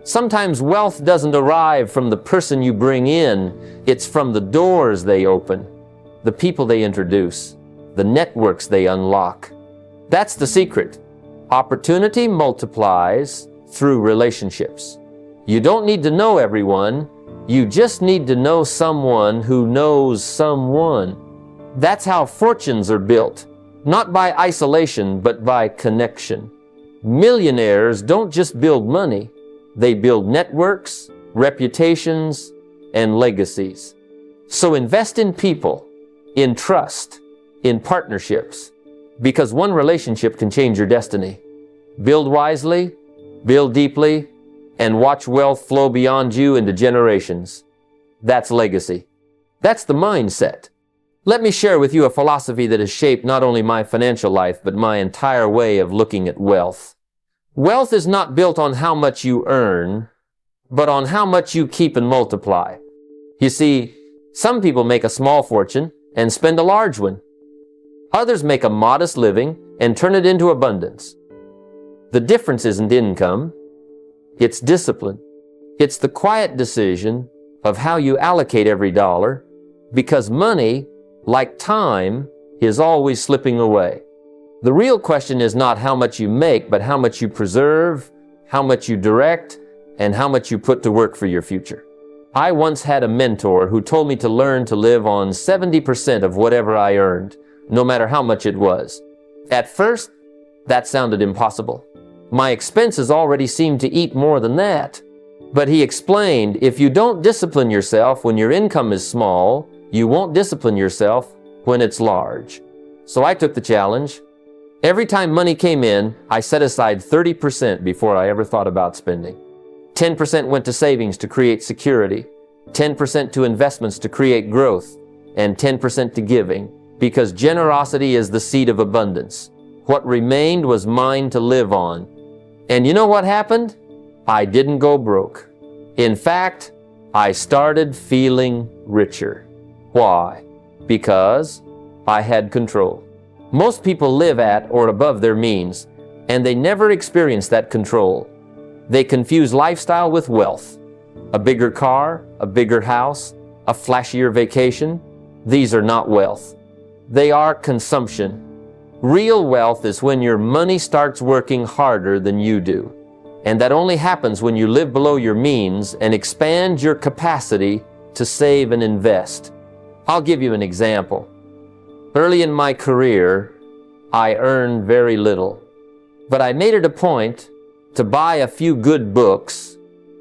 Sometimes wealth doesn't arrive from the person you bring in, it's from the doors they open, the people they introduce, the networks they unlock. That's the secret. Opportunity multiplies through relationships. You don't need to know everyone, you just need to know someone who knows someone. That's how fortunes are built, not by isolation, but by connection. Millionaires don't just build money, they build networks, reputations, and legacies. So invest in people, in trust, in partnerships, because one relationship can change your destiny. Build wisely, build deeply, and watch wealth flow beyond you into generations. That's legacy. That's the mindset. Let me share with you a philosophy that has shaped not only my financial life, but my entire way of looking at wealth. Wealth is not built on how much you earn, but on how much you keep and multiply. You see, some people make a small fortune and spend a large one. Others make a modest living and turn it into abundance. The difference isn't income, it's discipline. It's the quiet decision of how you allocate every dollar, because money, like time, is always slipping away. The real question is not how much you make, but how much you preserve, how much you direct, and how much you put to work for your future. I once had a mentor who told me to learn to live on 70% of whatever I earned, no matter how much it was. At first, that sounded impossible. My expenses already seemed to eat more than that. But he explained, if you don't discipline yourself when your income is small, you won't discipline yourself when it's large. So I took the challenge. Every time money came in, I set aside 30% before I ever thought about spending. 10% went to savings to create security, 10% to investments to create growth, and 10% to giving, because generosity is the seed of abundance. What remained was mine to live on. And you know what happened? I didn't go broke. In fact, I started feeling richer. Why? Because I had control. Most people live at or above their means, and they never experience that control. They confuse lifestyle with wealth. A bigger car, a bigger house, a flashier vacation. These are not wealth. They are consumption. Real wealth is when your money starts working harder than you do. And that only happens when you live below your means and expand your capacity to save and invest. I'll give you an example. Early in my career, I earned very little, but I made it a point to buy a few good books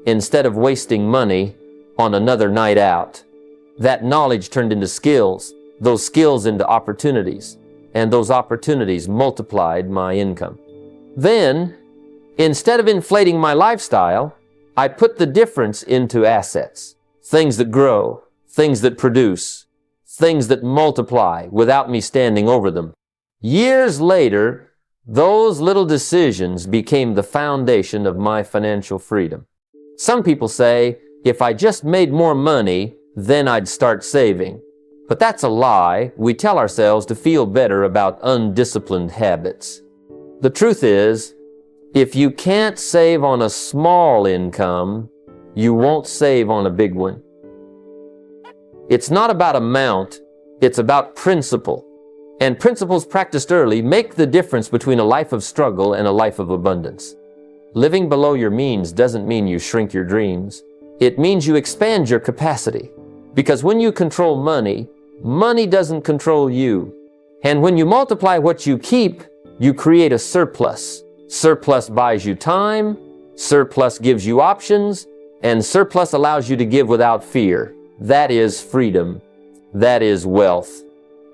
instead of wasting money on another night out. That knowledge turned into skills, those skills into opportunities, and those opportunities multiplied my income. Then, instead of inflating my lifestyle, I put the difference into assets, things that grow, things that produce, things that multiply without me standing over them. Years later, those little decisions became the foundation of my financial freedom. Some people say, if I just made more money, then I'd start saving. But that's a lie we tell ourselves to feel better about undisciplined habits. The truth is, if you can't save on a small income, you won't save on a big one. It's not about amount, it's about principle. And principles practiced early make the difference between a life of struggle and a life of abundance. Living below your means doesn't mean you shrink your dreams. It means you expand your capacity. Because when you control money, money doesn't control you. And when you multiply what you keep, you create a surplus. Surplus buys you time, surplus gives you options, and surplus allows you to give without fear. That is freedom. That is wealth.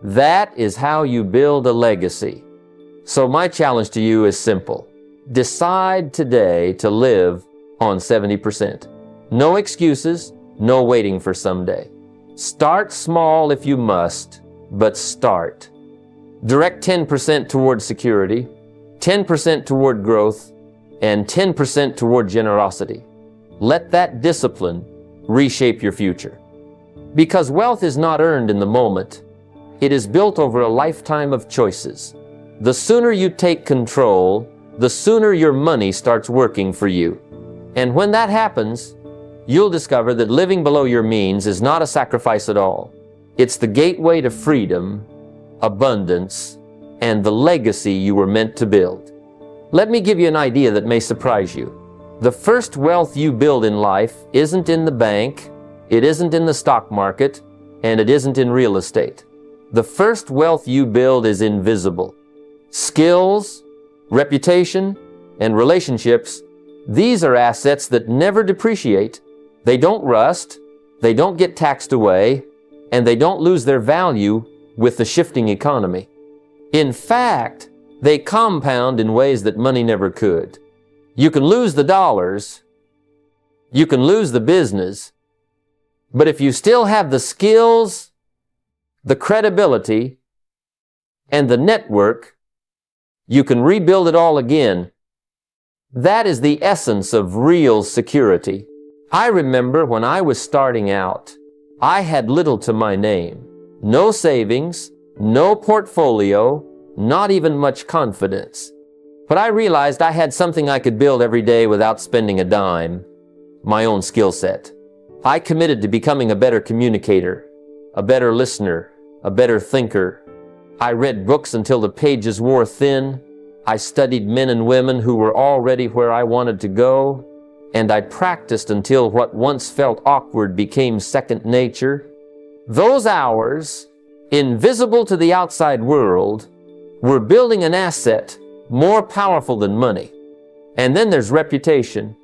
That is how you build a legacy. So my challenge to you is simple. Decide today to live on 70%. No excuses, no waiting for someday. Start small if you must, but start. Direct 10% toward security, 10% toward growth, and 10% toward generosity. Let that discipline reshape your future. Because wealth is not earned in the moment. It is built over a lifetime of choices. The sooner you take control, the sooner your money starts working for you. And when that happens, you'll discover that living below your means is not a sacrifice at all. It's the gateway to freedom, abundance, and the legacy you were meant to build. Let me give you an idea that may surprise you. The first wealth you build in life isn't in the bank, it isn't in the stock market, and it isn't in real estate. The first wealth you build is invisible. Skills, reputation, and relationships, these are assets that never depreciate. They don't rust, they don't get taxed away, and they don't lose their value with the shifting economy. In fact, they compound in ways that money never could. You can lose the dollars, you can lose the business, but if you still have the skills, the credibility, and the network, you can rebuild it all again. That is the essence of real security. I remember when I was starting out, I had little to my name. No savings, no portfolio, not even much confidence. But I realized I had something I could build every day without spending a dime, my own skill set. I committed to becoming a better communicator, a better listener, a better thinker. I read books until the pages wore thin. I studied men and women who were already where I wanted to go. And I practiced until what once felt awkward became second nature. Those hours, invisible to the outside world, were building an asset more powerful than money. And then there's reputation.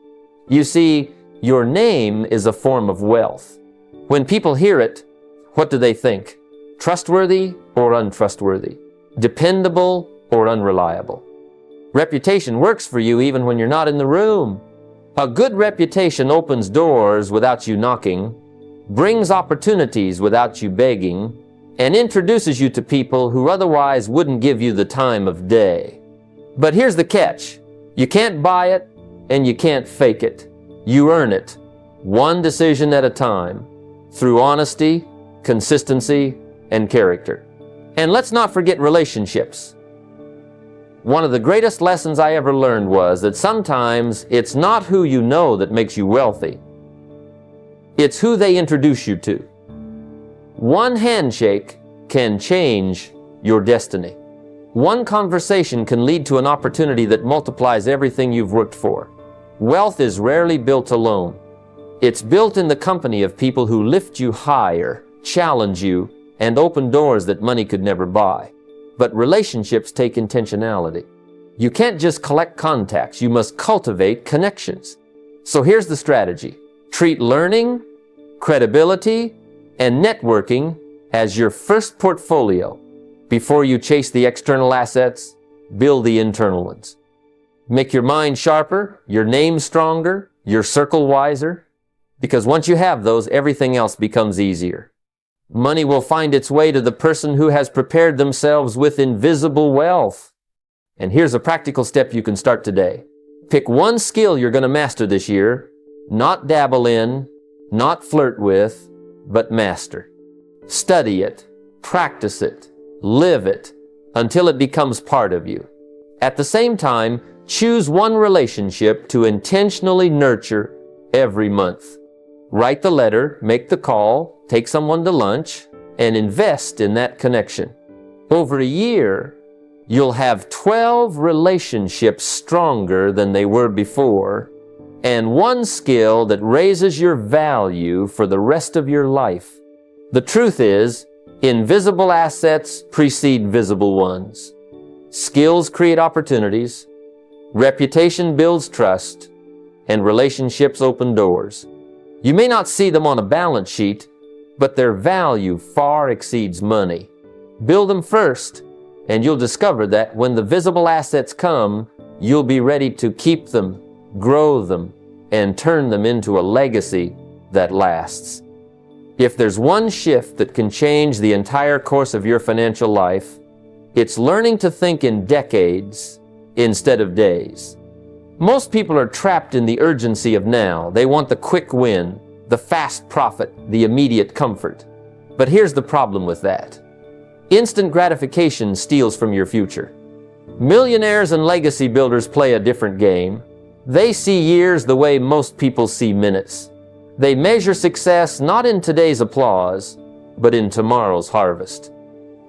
You see, your name is a form of wealth. When people hear it, what do they think? Trustworthy or untrustworthy? Dependable or unreliable? Reputation works for you even when you're not in the room. A good reputation opens doors without you knocking, brings opportunities without you begging, and introduces you to people who otherwise wouldn't give you the time of day. But here's the catch. You can't buy it and you can't fake it. You earn it, one decision at a time, through honesty, consistency, and character. And let's not forget relationships. One of the greatest lessons I ever learned was that sometimes it's not who you know that makes you wealthy. It's who they introduce you to. One handshake can change your destiny. One conversation can lead to an opportunity that multiplies everything you've worked for. Wealth is rarely built alone. It's built in the company of people who lift you higher, challenge you, and open doors that money could never buy. But relationships take intentionality. You can't just collect contacts, you must cultivate connections. So here's the strategy. Treat learning, credibility, and networking as your first portfolio. Before you chase the external assets, build the internal ones. Make your mind sharper, your name stronger, your circle wiser, because once you have those, everything else becomes easier. Money will find its way to the person who has prepared themselves with invisible wealth. And here's a practical step you can start today. Pick one skill you're going to master this year, not dabble in, not flirt with, but master. Study it, practice it, live it, until it becomes part of you. At the same time, choose one relationship to intentionally nurture every month. Write the letter, make the call, take someone to lunch, and invest in that connection. Over a year, you'll have 12 relationships stronger than they were before, and one skill that raises your value for the rest of your life. The truth is, invisible assets precede visible ones. Skills create opportunities, reputation builds trust, and relationships open doors. You may not see them on a balance sheet, but their value far exceeds money. Build them first, and you'll discover that when the visible assets come, you'll be ready to keep them, grow them, and turn them into a legacy that lasts. If there's one shift that can change the entire course of your financial life, it's learning to think in decades instead of days. Most people are trapped in the urgency of now. They want the quick win, the fast profit, the immediate comfort. But here's the problem with that. Instant gratification steals from your future. Millionaires and legacy builders play a different game. They see years the way most people see minutes. They measure success not in today's applause, but in tomorrow's harvest.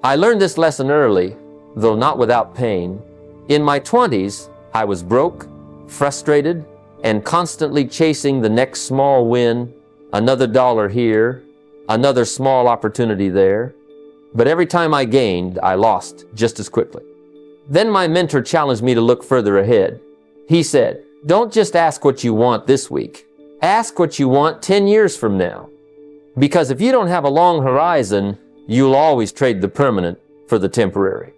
I learned this lesson early, though not without pain. In my 20s, I was broke, frustrated, and constantly chasing the next small win, another dollar here, another small opportunity there. But every time I gained, I lost just as quickly. Then my mentor challenged me to look further ahead. He said, "Don't just ask what you want this week. Ask what you want 10 years from now. Because if you don't have a long horizon, you'll always trade the permanent for the temporary."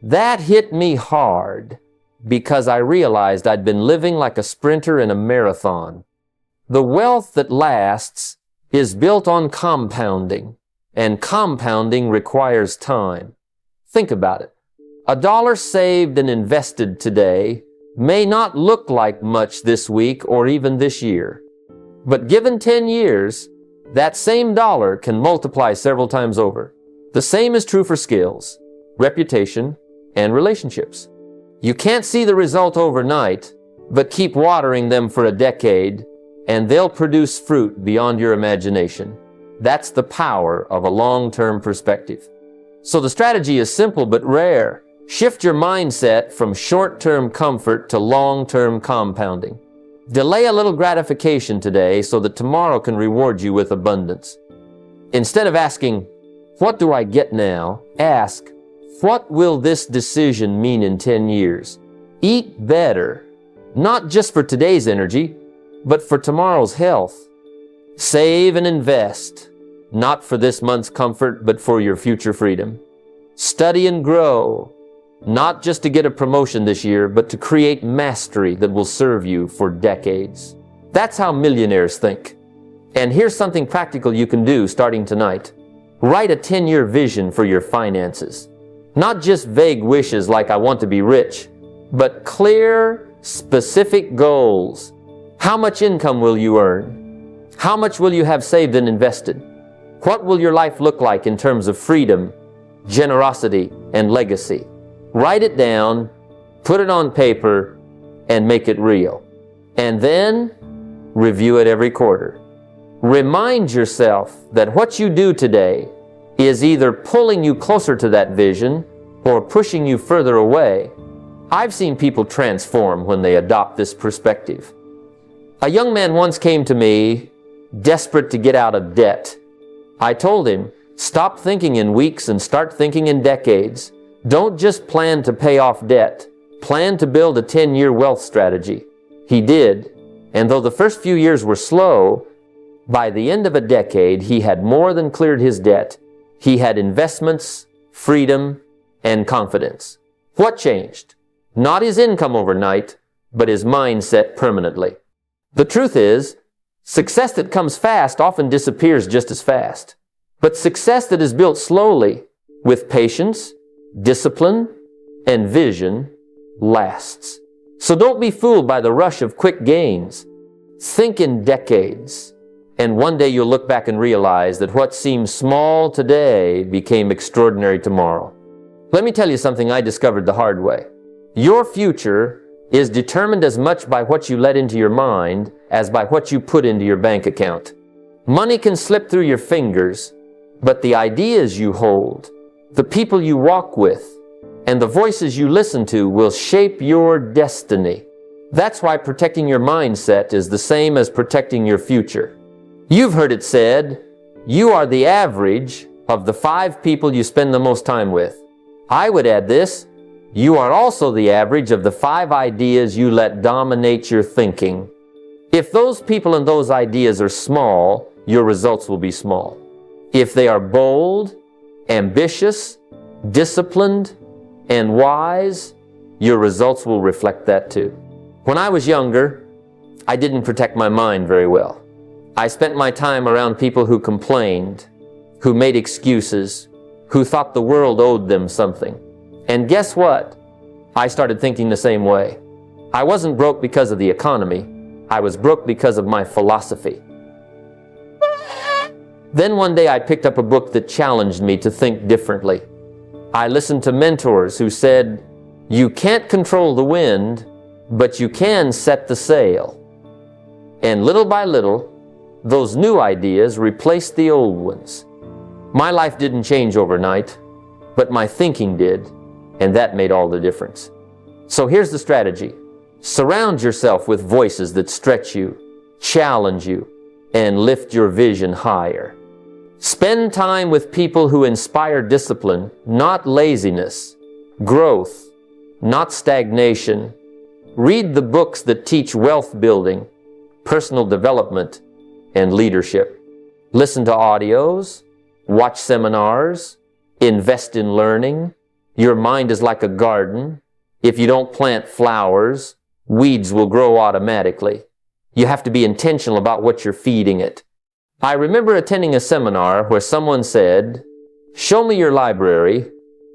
That hit me hard because I realized I'd been living like a sprinter in a marathon. The wealth that lasts is built on compounding, and compounding requires time. Think about it. A dollar saved and invested today may not look like much this week or even this year. But given 10 years, that same dollar can multiply several times over. The same is true for skills, reputation, and relationships. You can't see the result overnight, but keep watering them for a decade, and they'll produce fruit beyond your imagination. That's the power of a long-term perspective. So the strategy is simple but rare. Shift your mindset from short-term comfort to long-term compounding. Delay a little gratification today so that tomorrow can reward you with abundance. Instead of asking, "What do I get now?" ask, "What will this decision mean in 10 years?" Eat better, not just for today's energy, but for tomorrow's health. Save and invest, not for this month's comfort, but for your future freedom. Study and grow, not just to get a promotion this year, but to create mastery that will serve you for decades. That's how millionaires think. And here's something practical you can do starting tonight. Write a 10-year vision for your finances. Not just vague wishes like "I want to be rich," but clear, specific goals. How much income will you earn? How much will you have saved and invested? What will your life look like in terms of freedom, generosity, and legacy? Write it down, put it on paper, and make it real. And then review it every quarter. Remind yourself that what you do today is either pulling you closer to that vision or pushing you further away. I've seen people transform when they adopt this perspective. A young man once came to me, desperate to get out of debt. I told him, "Stop thinking in weeks and start thinking in decades. Don't just plan to pay off debt. Plan to build a 10-year wealth strategy." He did, and though the first few years were slow, by the end of a decade, he had more than cleared his debt. He had investments, freedom, and confidence. What changed? Not his income overnight, but his mindset permanently. The truth is, success that comes fast often disappears just as fast. But success that is built slowly, with patience, discipline, and vision, lasts. So don't be fooled by the rush of quick gains. Think in decades. And one day you'll look back and realize that what seems small today became extraordinary tomorrow. Let me tell you something I discovered the hard way. Your future is determined as much by what you let into your mind as by what you put into your bank account. Money can slip through your fingers, but the ideas you hold, the people you walk with, and the voices you listen to will shape your destiny. That's why protecting your mindset is the same as protecting your future. You've heard it said, you are the average of the 5 people you spend the most time with. I would add this, you are also the average of the 5 ideas you let dominate your thinking. If those people and those ideas are small, your results will be small. If they are bold, ambitious, disciplined, and wise, your results will reflect that too. When I was younger, I didn't protect my mind very well. I spent my time around people who complained, who made excuses, who thought the world owed them something. And guess what? I started thinking the same way. I wasn't broke because of the economy. I was broke because of my philosophy. Then one day I picked up a book that challenged me to think differently. I listened to mentors who said, you can't control the wind, but you can set the sail. And little by little, those new ideas replaced the old ones. My life didn't change overnight, but my thinking did, and that made all the difference. So here's the strategy. Surround yourself with voices that stretch you, challenge you, and lift your vision higher. Spend time with people who inspire discipline, not laziness, growth, not stagnation. Read the books that teach wealth building, personal development, and leadership. Listen to audios, watch seminars, invest in learning. Your mind is like a garden. If you don't plant flowers, weeds will grow automatically. You have to be intentional about what you're feeding it. I remember attending a seminar where someone said, "Show me your library,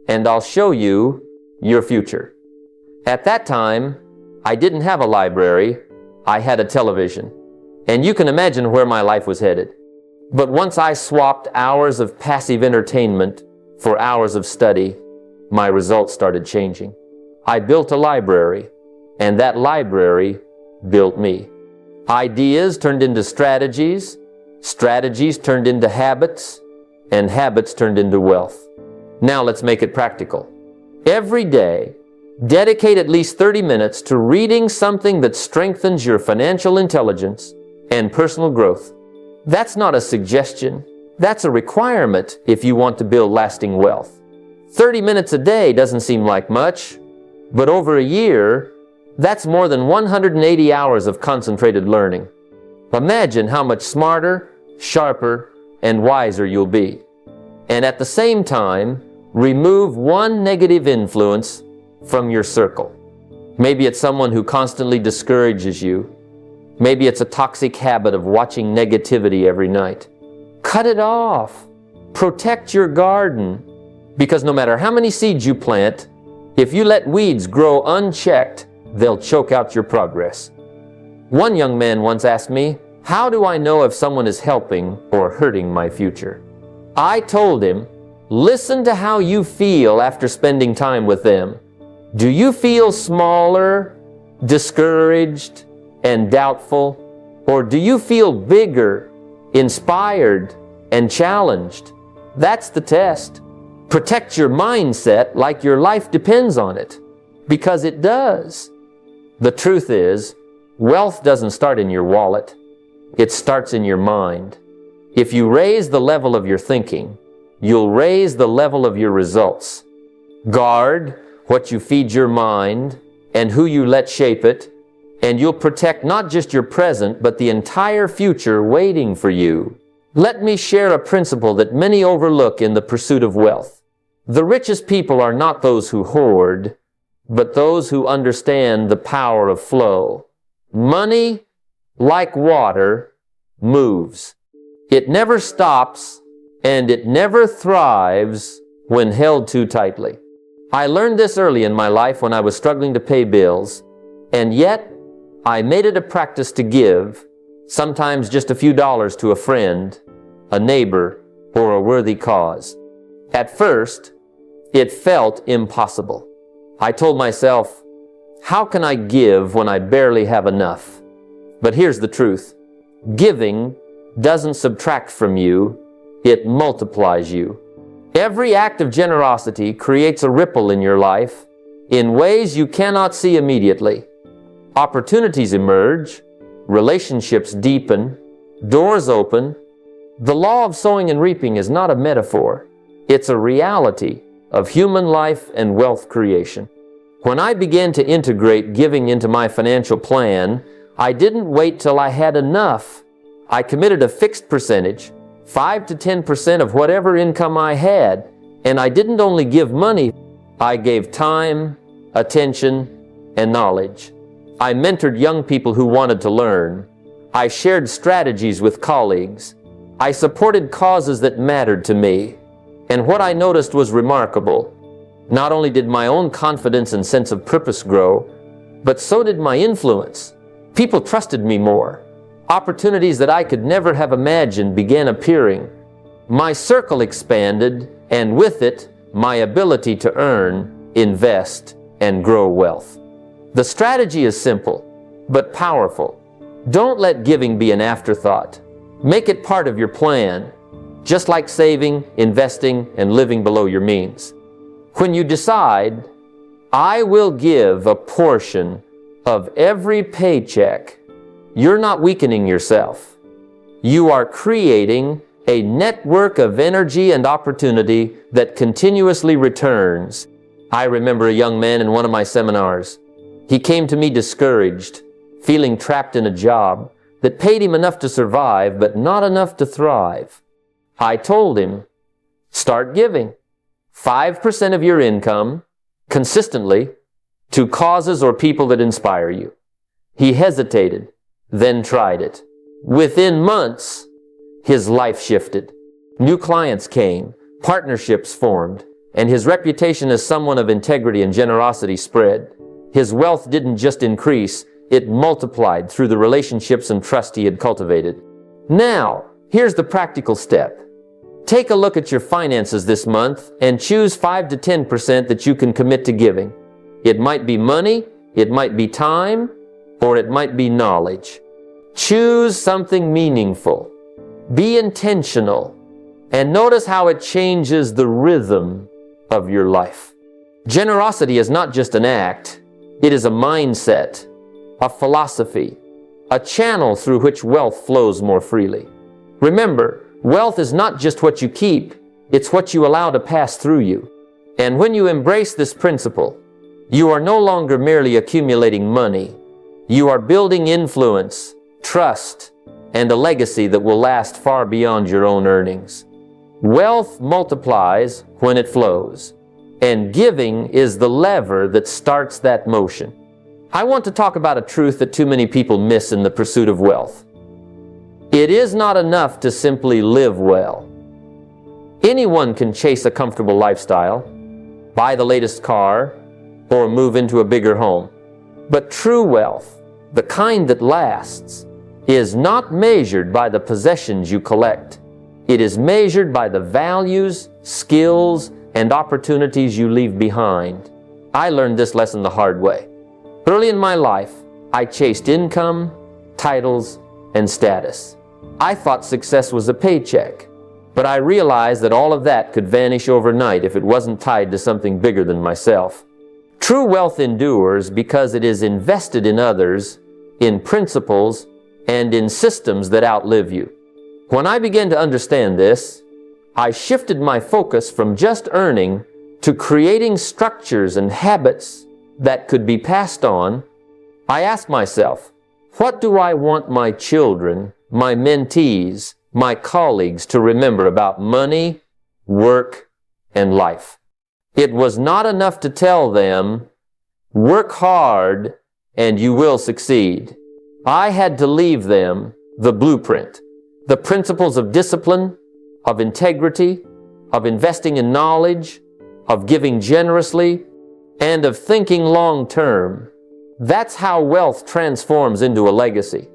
and I'll show you your future." At that time, I didn't have a library, I had a television. And you can imagine where my life was headed. But once I swapped hours of passive entertainment for hours of study, my results started changing. I built a library, and that library built me. Ideas turned into strategies, strategies turned into habits, and habits turned into wealth. Now let's make it practical. Every day, dedicate at least 30 minutes to reading something that strengthens your financial intelligence and personal growth. That's not a suggestion. That's a requirement if you want to build lasting wealth. 30 minutes a day doesn't seem like much, but over a year, that's more than 180 hours of concentrated learning. Imagine how much smarter, sharper, and wiser you'll be. And at the same time, remove one negative influence from your circle. Maybe it's someone who constantly discourages you. Maybe it's a toxic habit of watching negativity every night. Cut it off. Protect your garden. Because no matter how many seeds you plant, if you let weeds grow unchecked, they'll choke out your progress. One young man once asked me, "How do I know if someone is helping or hurting my future?" I told him, "Listen to how you feel after spending time with them. Do you feel smaller, discouraged, and doubtful? Or do you feel bigger, inspired, and challenged?" That's the test. Protect your mindset like your life depends on it, because it does. The truth is, wealth doesn't start in your wallet. It starts in your mind. If you raise the level of your thinking, you'll raise the level of your results. Guard what you feed your mind and who you let shape it, and you'll protect not just your present, but the entire future waiting for you. Let me share a principle that many overlook in the pursuit of wealth. The richest people are not those who hoard, but those who understand the power of flow. Money, like water, moves. It never stops, and it never thrives when held too tightly. I learned this early in my life when I was struggling to pay bills, and yet I made it a practice to give, sometimes just a few dollars to a friend, a neighbor, or a worthy cause. At first, it felt impossible. I told myself, how can I give when I barely have enough? But here's the truth. Giving doesn't subtract from you, it multiplies you. Every act of generosity creates a ripple in your life in ways you cannot see immediately. Opportunities emerge, relationships deepen, doors open. The law of sowing and reaping is not a metaphor. It's a reality of human life and wealth creation. When I began to integrate giving into my financial plan, I didn't wait till I had enough. I committed a fixed percentage, 5 to 10% of whatever income I had, and I didn't only give money, I gave time, attention, and knowledge. I mentored young people who wanted to learn. I shared strategies with colleagues. I supported causes that mattered to me. And what I noticed was remarkable. Not only did my own confidence and sense of purpose grow, but so did my influence. People trusted me more. Opportunities that I could never have imagined began appearing. My circle expanded, and with it, my ability to earn, invest, and grow wealth. The strategy is simple, but powerful. Don't let giving be an afterthought. Make it part of your plan, just like saving, investing, and living below your means. When you decide, I will give a portion of every paycheck, you're not weakening yourself. You are creating a network of energy and opportunity that continuously returns. I remember a young man in one of my seminars. He came to me discouraged, feeling trapped in a job that paid him enough to survive, but not enough to thrive. I told him, start giving 5% of your income consistently to causes or people that inspire you. He hesitated, then tried it. Within months, his life shifted. New clients came, partnerships formed, and his reputation as someone of integrity and generosity spread. His wealth didn't just increase, it multiplied through the relationships and trust he had cultivated. Now, here's the practical step. Take a look at your finances this month and choose 5 to 10% that you can commit to giving. It might be money, it might be time, or it might be knowledge. Choose something meaningful. Be intentional, and notice how it changes the rhythm of your life. Generosity is not just an act, it is a mindset, a philosophy, a channel through which wealth flows more freely. Remember, wealth is not just what you keep, it's what you allow to pass through you. And when you embrace this principle, you are no longer merely accumulating money. You are building influence, trust, and a legacy that will last far beyond your own earnings. Wealth multiplies when it flows, and giving is the lever that starts that motion. I want to talk about a truth that too many people miss in the pursuit of wealth. It is not enough to simply live well. Anyone can chase a comfortable lifestyle, buy the latest car, or move into a bigger home. But true wealth, the kind that lasts, is not measured by the possessions you collect. It is measured by the values, skills, and opportunities you leave behind. I learned this lesson the hard way. Early in my life, I chased income, titles, and status. I thought success was a paycheck, but I realized that all of that could vanish overnight if it wasn't tied to something bigger than myself. True wealth endures because it is invested in others, in principles, and in systems that outlive you. When I began to understand this, I shifted my focus from just earning to creating structures and habits that could be passed on. I asked myself, what do I want my children, my mentees, my colleagues to remember about money, work, and life? It was not enough to tell them, work hard and you will succeed. I had to leave them the blueprint, the principles of discipline, of integrity, of investing in knowledge, of giving generously, and of thinking long term. That's how wealth transforms into a legacy.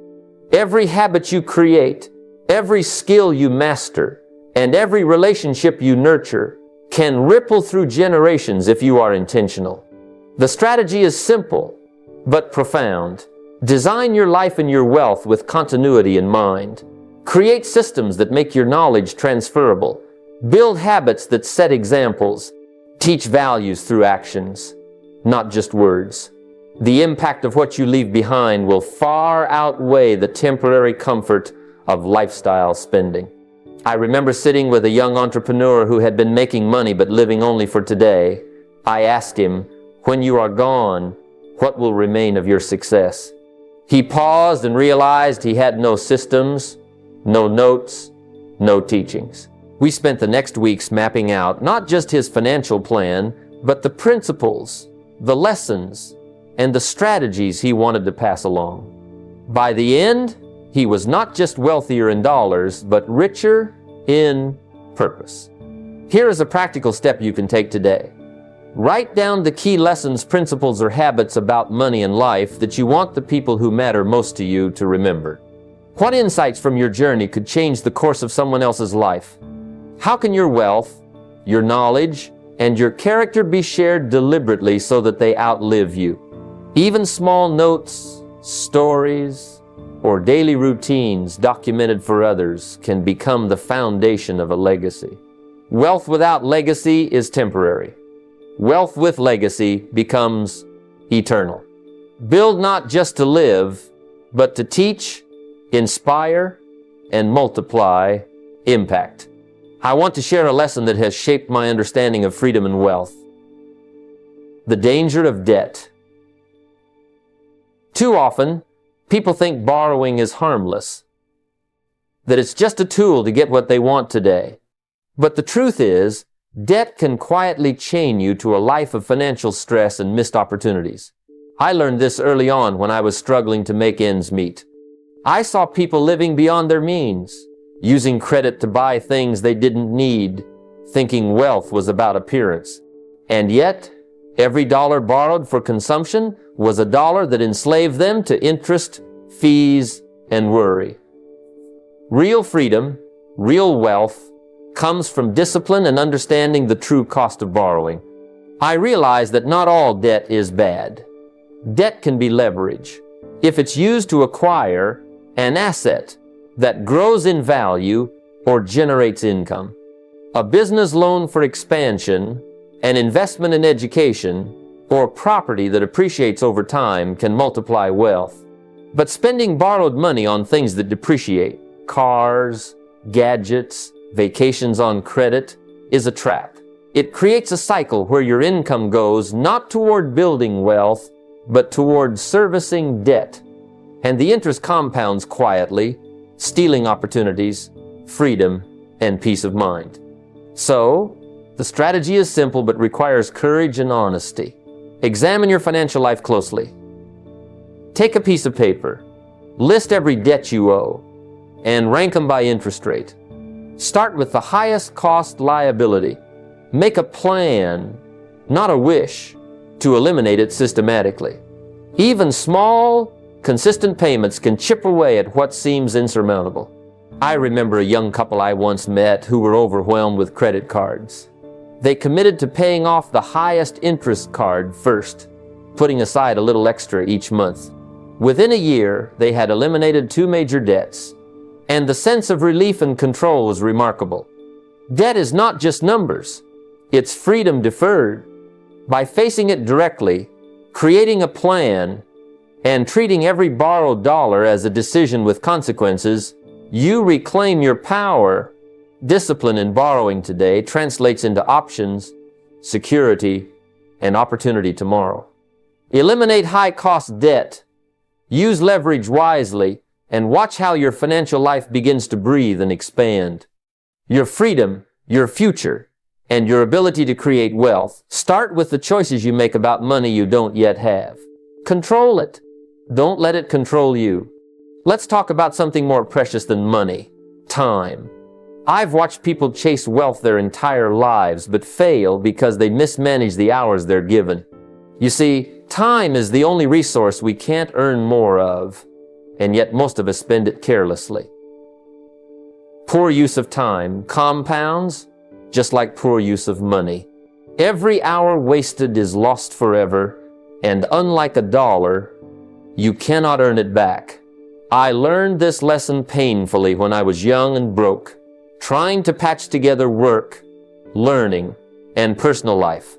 Every habit you create, every skill you master, and every relationship you nurture can ripple through generations if you are intentional. The strategy is simple, but profound. Design your life and your wealth with continuity in mind. Create systems that make your knowledge transferable. Build habits that set examples. Teach values through actions, not just words. The impact of what you leave behind will far outweigh the temporary comfort of lifestyle spending. I remember sitting with a young entrepreneur who had been making money but living only for today. I asked him, when you are gone, what will remain of your success? He paused and realized he had no systems, no notes, no teachings. We spent the next weeks mapping out not just his financial plan, but the principles, the lessons, and the strategies he wanted to pass along. By the end, he was not just wealthier in dollars, but richer in purpose. Here is a practical step you can take today. Write down the key lessons, principles, or habits about money and life that you want the people who matter most to you to remember. What insights from your journey could change the course of someone else's life? How can your wealth, your knowledge, and your character be shared deliberately so that they outlive you? Even small notes, stories, or daily routines documented for others can become the foundation of a legacy. Wealth without legacy is temporary. Wealth with legacy becomes eternal. Build not just to live, but to teach, inspire, and multiply impact. I want to share a lesson that has shaped my understanding of freedom and wealth. The danger of debt. Too often, people think borrowing is harmless, that it's just a tool to get what they want today. But the truth is, debt can quietly chain you to a life of financial stress and missed opportunities. I learned this early on when I was struggling to make ends meet. I saw people living beyond their means, using credit to buy things they didn't need, thinking wealth was about appearance. And yet, every dollar borrowed for consumption was a dollar that enslaved them to interest, fees, and worry. Real freedom, real wealth, comes from discipline and understanding the true cost of borrowing. I realize that not all debt is bad. Debt can be leverage if it's used to acquire an asset that grows in value or generates income. A business loan for expansion, an investment in education, or property that appreciates over time can multiply wealth. But spending borrowed money on things that depreciate, cars, gadgets, vacations on credit, is a trap. It creates a cycle where your income goes not toward building wealth, but toward servicing debt. And the interest compounds quietly, stealing opportunities, freedom, and peace of mind. So, the strategy is simple but requires courage and honesty. Examine your financial life closely. Take a piece of paper, list every debt you owe, and rank them by interest rate. Start with the highest cost liability. Make a plan, not a wish, to eliminate it systematically. Even small, consistent payments can chip away at what seems insurmountable. I remember a young couple I once met who were overwhelmed with credit cards. They committed to paying off the highest interest card first, putting aside a little extra each month. Within a year, they had eliminated 2 major debts, and the sense of relief and control was remarkable. Debt is not just numbers, it's freedom deferred. By facing it directly, creating a plan, and treating every borrowed dollar as a decision with consequences, you reclaim your power. Discipline in borrowing today translates into options, security, and opportunity tomorrow. Eliminate high-cost debt. Use leverage wisely, and watch how your financial life begins to breathe and expand. Your freedom, your future, and your ability to create wealth start with the choices you make about money you don't yet have. Control it. Don't let it control you. Let's talk about something more precious than money: time. I've watched people chase wealth their entire lives but fail because they mismanage the hours they're given. You see, time is the only resource we can't earn more of, and yet most of us spend it carelessly. Poor use of time compounds just like poor use of money. Every hour wasted is lost forever, and unlike a dollar, you cannot earn it back. I learned this lesson painfully when I was young and broke, trying to patch together work, learning, and personal life.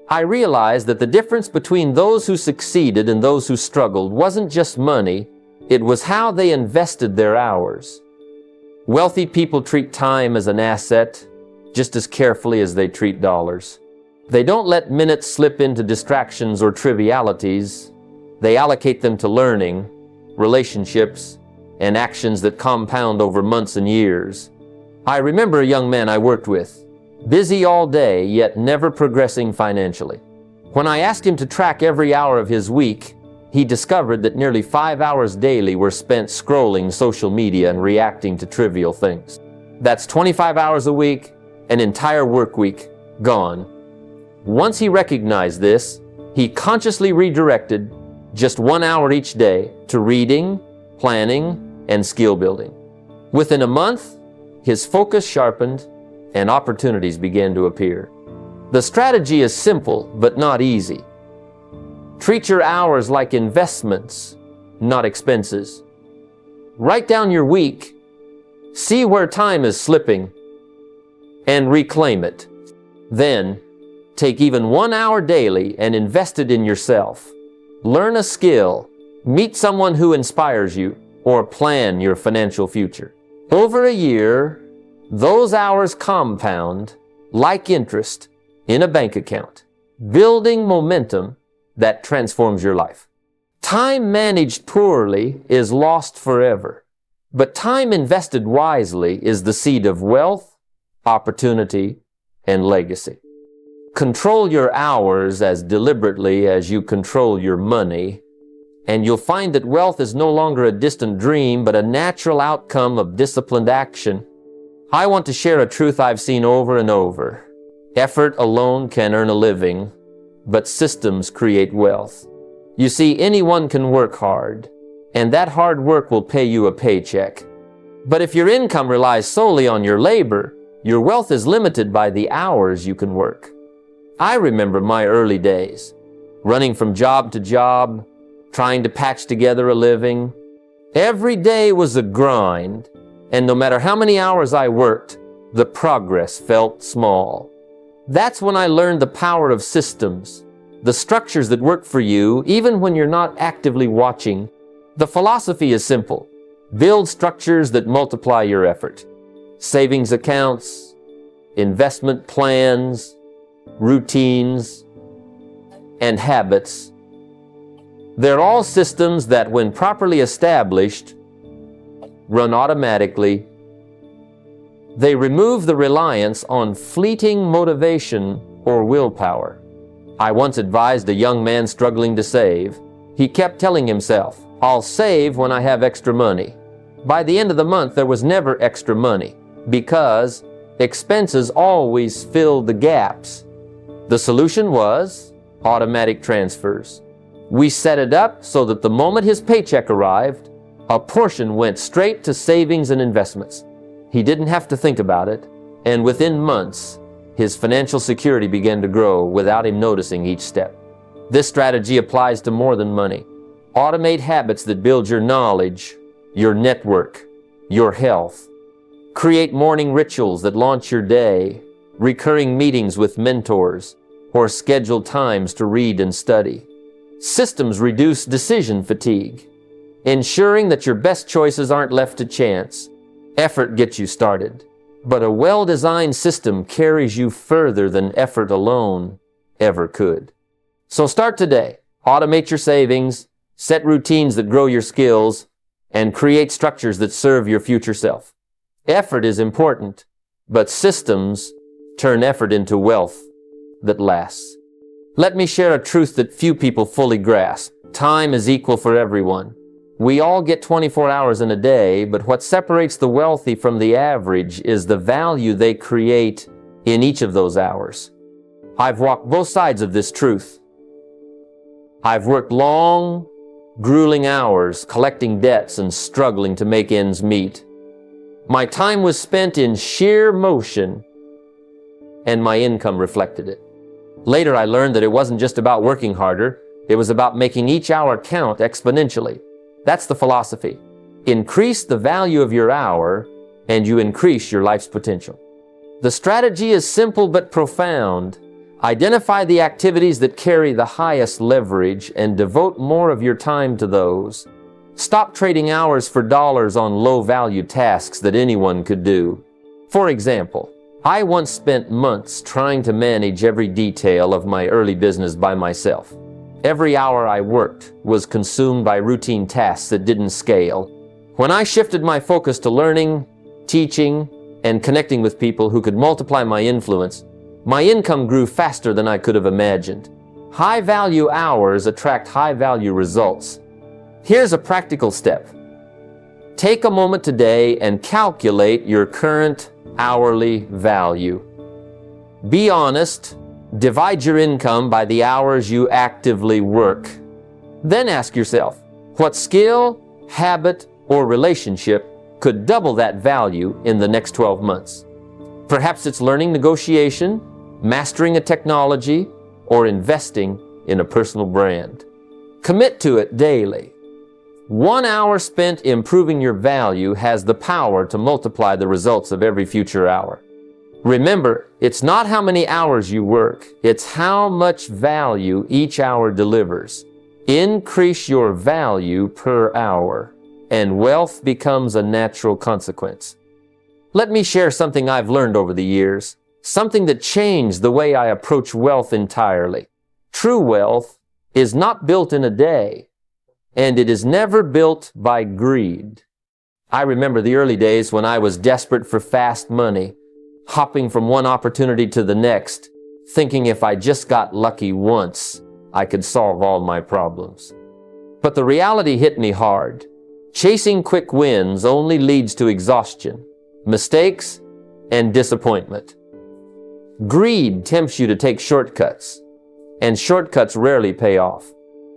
I realized that the difference between those who succeeded and those who struggled wasn't just money, it was how they invested their hours. Wealthy people treat time as an asset just as carefully as they treat dollars. They don't let minutes slip into distractions or trivialities. They allocate them to learning, relationships, and actions that compound over months and years. I remember a young man I worked with, busy all day, yet never progressing financially. When I asked him to track every hour of his week, he discovered that nearly 5 hours daily were spent scrolling social media and reacting to trivial things. That's 25 hours a week, an entire work week, gone. Once he recognized this, he consciously redirected just 1 hour each day to reading, planning, and skill building. Within a month, his focus sharpened and opportunities began to appear. The strategy is simple but not easy. Treat your hours like investments, not expenses. Write down your week. See where time is slipping and reclaim it. Then, take even 1 hour daily and invest it in yourself. Learn a skill, meet someone who inspires you, or plan your financial future. Over a year, those hours compound like interest in a bank account, building momentum that transforms your life. Time managed poorly is lost forever, but time invested wisely is the seed of wealth, opportunity, and legacy. Control your hours as deliberately as you control your money, and you'll find that wealth is no longer a distant dream, but a natural outcome of disciplined action. I want to share a truth I've seen over and over. Effort alone can earn a living, but systems create wealth. You see, anyone can work hard, and that hard work will pay you a paycheck. But if your income relies solely on your labor, your wealth is limited by the hours you can work. I remember my early days, running from job to job, trying to patch together a living. Every day was a grind, and no matter how many hours I worked, the progress felt small. That's when I learned the power of systems, the structures that work for you even when you're not actively watching. The philosophy is simple. Build structures that multiply your effort. Savings accounts, investment plans, routines, and habits. They're all systems that, when properly established, run automatically. They remove the reliance on fleeting motivation or willpower. I once advised a young man struggling to save. He kept telling himself, "I'll save when I have extra money." By the end of the month, there was never extra money because expenses always filled the gaps. The solution was automatic transfers. We set it up so that the moment his paycheck arrived, a portion went straight to savings and investments. He didn't have to think about it, and within months, his financial security began to grow without him noticing each step. This strategy applies to more than money. Automate habits that build your knowledge, your network, your health. Create morning rituals that launch your day, recurring meetings with mentors, or scheduled times to read and study. Systems reduce decision fatigue, ensuring that your best choices aren't left to chance. Effort gets you started, but a well-designed system carries you further than effort alone ever could. So start today. Automate your savings, set routines that grow your skills, and create structures that serve your future self. Effort is important, but systems turn effort into wealth that lasts. Let me share a truth that few people fully grasp. Time is equal for everyone. We all get 24 hours in a day, but what separates the wealthy from the average is the value they create in each of those hours. I've walked both sides of this truth. I've worked long, grueling hours collecting debts and struggling to make ends meet. My time was spent in sheer motion, and my income reflected it. Later, I learned that it wasn't just about working harder, it was about making each hour count exponentially. That's the philosophy. Increase the value of your hour, and you increase your life's potential. The strategy is simple but profound. Identify the activities that carry the highest leverage and devote more of your time to those. Stop trading hours for dollars on low-value tasks that anyone could do. For example, I once spent months trying to manage every detail of my early business by myself. Every hour I worked was consumed by routine tasks that didn't scale. When I shifted my focus to learning, teaching, and connecting with people who could multiply my influence, my income grew faster than I could have imagined. High-value hours attract high-value results. Here's a practical step. Take a moment today and calculate your current hourly value. Be honest. Divide your income by the hours you actively work. Then ask yourself, what skill, habit, or relationship could double that value in the next 12 months? Perhaps it's learning negotiation, mastering a technology, or investing in a personal brand. Commit to it daily. 1 hour spent improving your value has the power to multiply the results of every future hour. Remember, it's not how many hours you work, it's how much value each hour delivers. Increase your value per hour, and wealth becomes a natural consequence. Let me share something I've learned over the years, something that changed the way I approach wealth entirely. True wealth is not built in a day, and it is never built by greed. I remember the early days when I was desperate for fast money, hopping from one opportunity to the next, thinking if I just got lucky once, I could solve all my problems. But the reality hit me hard. Chasing quick wins only leads to exhaustion, mistakes, and disappointment. Greed tempts you to take shortcuts, and shortcuts rarely pay off.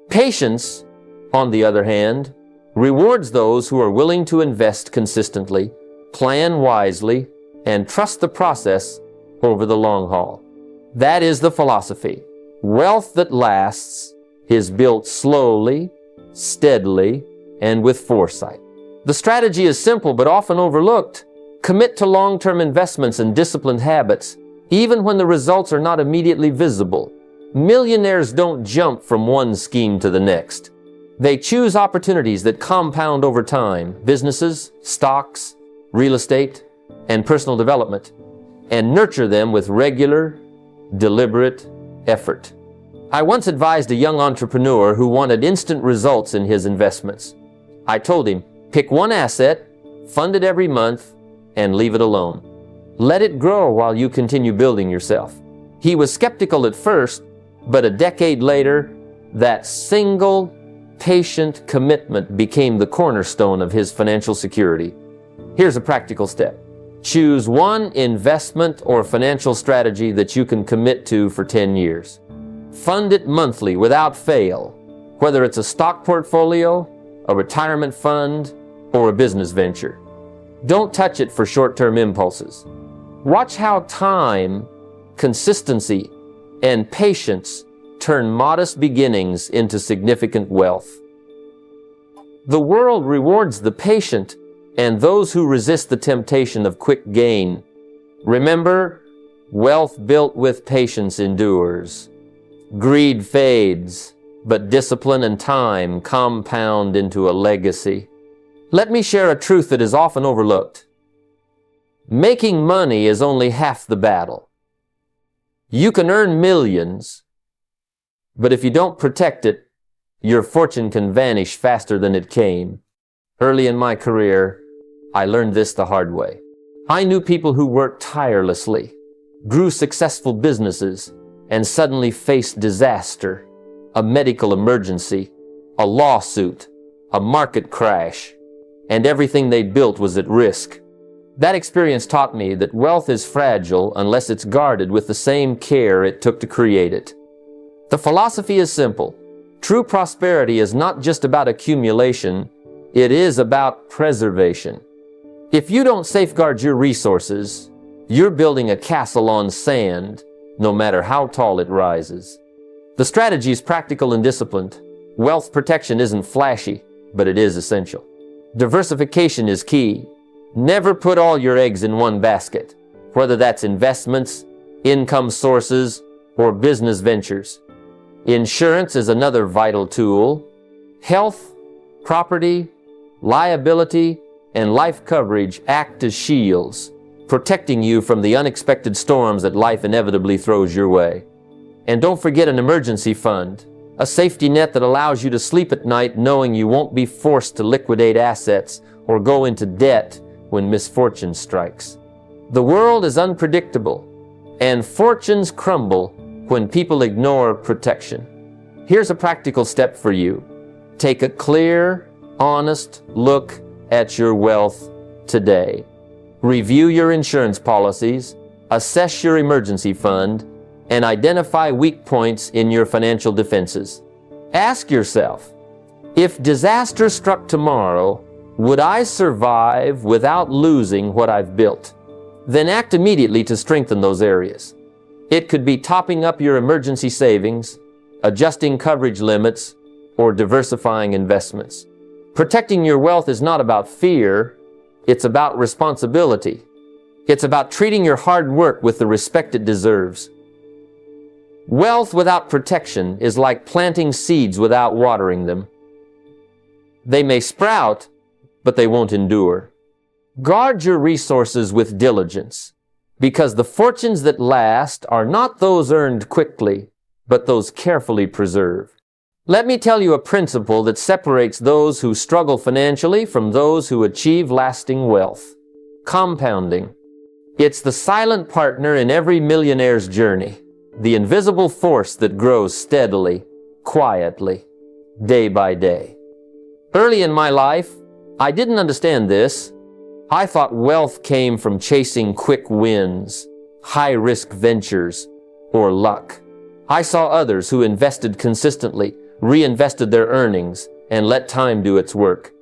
Patience, on the other hand, rewards those who are willing to invest consistently, plan wisely, and trust the process over the long haul. That is the philosophy. Wealth that lasts is built slowly, steadily, and with foresight. The strategy is simple but often overlooked. Commit to long-term investments and disciplined habits, even when the results are not immediately visible. Millionaires don't jump from one scheme to the next. They choose opportunities that compound over time, businesses, stocks, real estate, and personal development, and nurture them with regular, deliberate effort. I once advised a young entrepreneur who wanted instant results in his investments. I told him, pick one asset, fund it every month, and leave it alone. Let it grow while you continue building yourself. He was skeptical at first, but a decade later, that single, patient commitment became the cornerstone of his financial security. Here's a practical step. Choose one investment or financial strategy that you can commit to for 10 years. Fund it monthly without fail, whether it's a stock portfolio, a retirement fund, or a business venture. Don't touch it for short-term impulses. Watch how time, consistency, and patience turn modest beginnings into significant wealth. The world rewards the patient and those who resist the temptation of quick gain. Remember, wealth built with patience endures. Greed fades, but discipline and time compound into a legacy. Let me share a truth that is often overlooked. Making money is only half the battle. You can earn millions, but if you don't protect it, your fortune can vanish faster than it came. Early in my career, I learned this the hard way. I knew people who worked tirelessly, grew successful businesses, and suddenly faced disaster, a medical emergency, a lawsuit, a market crash, and everything they built was at risk. That experience taught me that wealth is fragile unless it's guarded with the same care it took to create it. The philosophy is simple. True prosperity is not just about accumulation, it is about preservation. If you don't safeguard your resources, you're building a castle on sand, no matter how tall it rises. The strategy is practical and disciplined. Wealth protection isn't flashy, but it is essential. Diversification is key. Never put all your eggs in one basket, whether that's investments, income sources, or business ventures. Insurance is another vital tool. Health, property, liability, and life coverage act as shields, protecting you from the unexpected storms that life inevitably throws your way. And don't forget an emergency fund, a safety net that allows you to sleep at night knowing you won't be forced to liquidate assets or go into debt when misfortune strikes. The world is unpredictable, and fortunes crumble when people ignore protection. Here's a practical step for you. Take a clear, honest look at your wealth today. Review your insurance policies, assess your emergency fund, and identify weak points in your financial defenses. Ask yourself, if disaster struck tomorrow, would I survive without losing what I've built? Then act immediately to strengthen those areas. It could be topping up your emergency savings, adjusting coverage limits, or diversifying investments. Protecting your wealth is not about fear, it's about responsibility. It's about treating your hard work with the respect it deserves. Wealth without protection is like planting seeds without watering them. They may sprout, but they won't endure. Guard your resources with diligence, because the fortunes that last are not those earned quickly, but those carefully preserved. Let me tell you a principle that separates those who struggle financially from those who achieve lasting wealth. Compounding. It's the silent partner in every millionaire's journey, the invisible force that grows steadily, quietly, day by day. Early in my life, I didn't understand this. I thought wealth came from chasing quick wins, high-risk ventures, or luck. I saw others who invested consistently, reinvested their earnings, and let time do its work.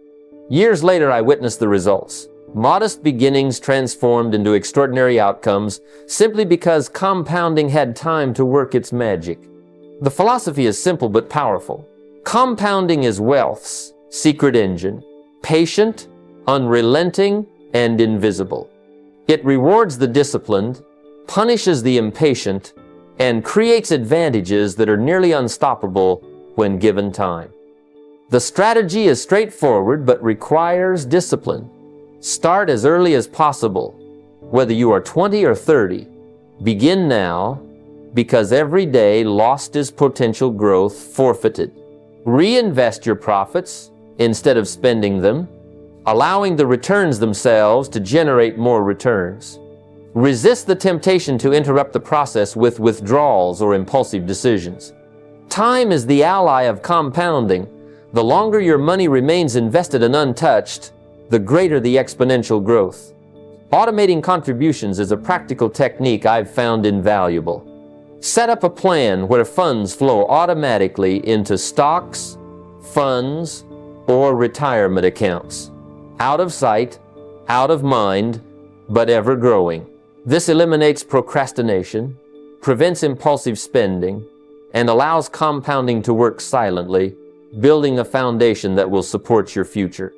Years later, I witnessed the results. Modest beginnings transformed into extraordinary outcomes simply because compounding had time to work its magic. The philosophy is simple but powerful. Compounding is wealth's secret engine, patient, unrelenting, and invisible. It rewards the disciplined, punishes the impatient, and creates advantages that are nearly unstoppable when given time. The strategy is straightforward but requires discipline. Start as early as possible. Whether you are 20 or 30, begin now, because every day lost is potential growth forfeited. Reinvest your profits instead of spending them, allowing the returns themselves to generate more returns. Resist the temptation to interrupt the process with withdrawals or impulsive decisions. Time is the ally of compounding. The longer your money remains invested and untouched, the greater the exponential growth. Automating contributions is a practical technique I've found invaluable. Set up a plan where funds flow automatically into stocks, funds, or retirement accounts. Out of sight, out of mind, but ever growing. This eliminates procrastination, prevents impulsive spending, and allows compounding to work silently, building a foundation that will support your future.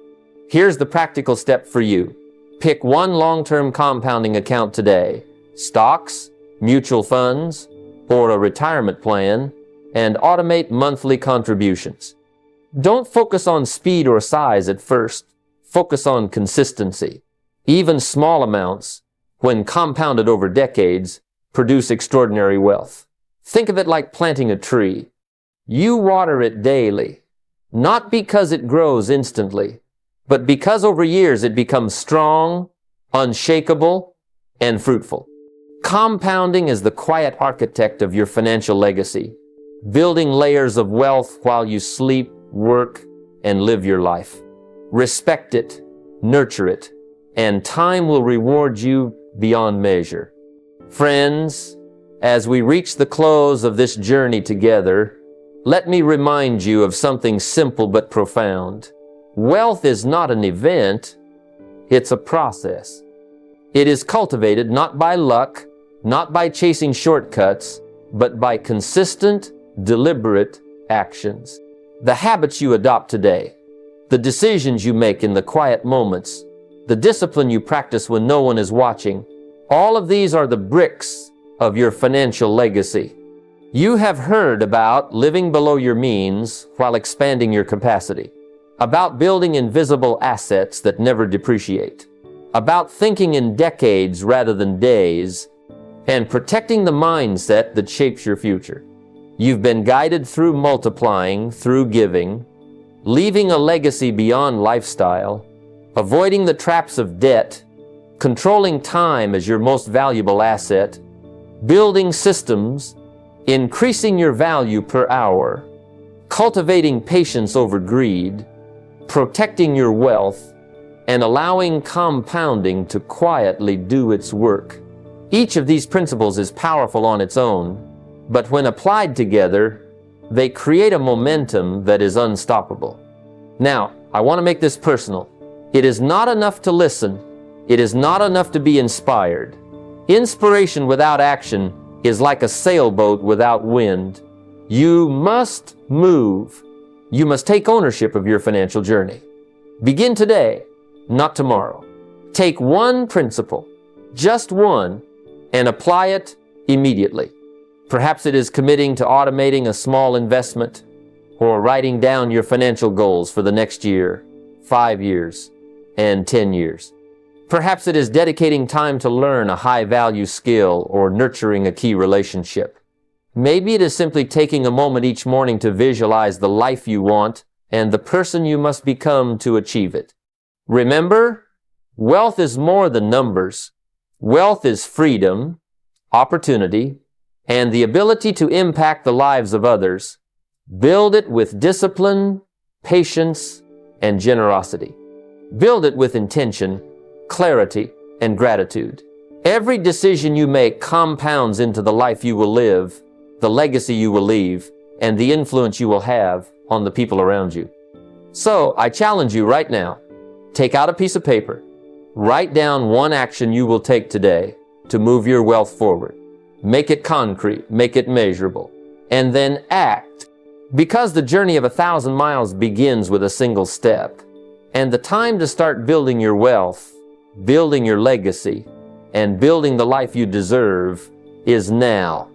Here's the practical step for you. Pick one long-term compounding account today, stocks, mutual funds, or a retirement plan, and automate monthly contributions. Don't focus on speed or size at first. Focus on consistency. Even small amounts, when compounded over decades, produce extraordinary wealth. Think of it like planting a tree. You water it daily, not because it grows instantly, but because over years it becomes strong, unshakable, and fruitful. Compounding is the quiet architect of your financial legacy, building layers of wealth while you sleep, work, and live your life. Respect it, nurture it, and time will reward you beyond measure. Friends, as we reach the close of this journey together, let me remind you of something simple but profound. Wealth is not an event, it's a process. It is cultivated not by luck, not by chasing shortcuts, but by consistent, deliberate actions. The habits you adopt today, the decisions you make in the quiet moments, the discipline you practice when no one is watching, all of these are the bricks of your financial legacy. You have heard about living below your means while expanding your capacity, about building invisible assets that never depreciate, about thinking in decades rather than days, and protecting the mindset that shapes your future. You've been guided through multiplying, through giving, leaving a legacy beyond lifestyle, avoiding the traps of debt, controlling time as your most valuable asset, building systems, increasing your value per hour, cultivating patience over greed, protecting your wealth, and allowing compounding to quietly do its work. Each of these principles is powerful on its own, but when applied together, they create a momentum that is unstoppable. Now, I want to make this personal. It is not enough to listen. It is not enough to be inspired. Inspiration without action is like a sailboat without wind. You must move. You must take ownership of your financial journey. Begin today, not tomorrow. Take one principle, just one, and apply it immediately. Perhaps it is committing to automating a small investment or writing down your financial goals for the next year, 5 years, and 10 years. Perhaps it is dedicating time to learn a high-value skill or nurturing a key relationship. Maybe it is simply taking a moment each morning to visualize the life you want and the person you must become to achieve it. Remember, wealth is more than numbers. Wealth is freedom, opportunity, and the ability to impact the lives of others. Build it with discipline, patience, and generosity. Build it with intention, clarity, and gratitude. Every decision you make compounds into the life you will live, the legacy you will leave, and the influence you will have on the people around you. So, I challenge you right now, take out a piece of paper, write down one action you will take today to move your wealth forward. Make it concrete, make it measurable, and then act. Because the journey of 1,000 miles begins with a single step, and the time to start building your wealth, building your legacy, and building the life you deserve is now.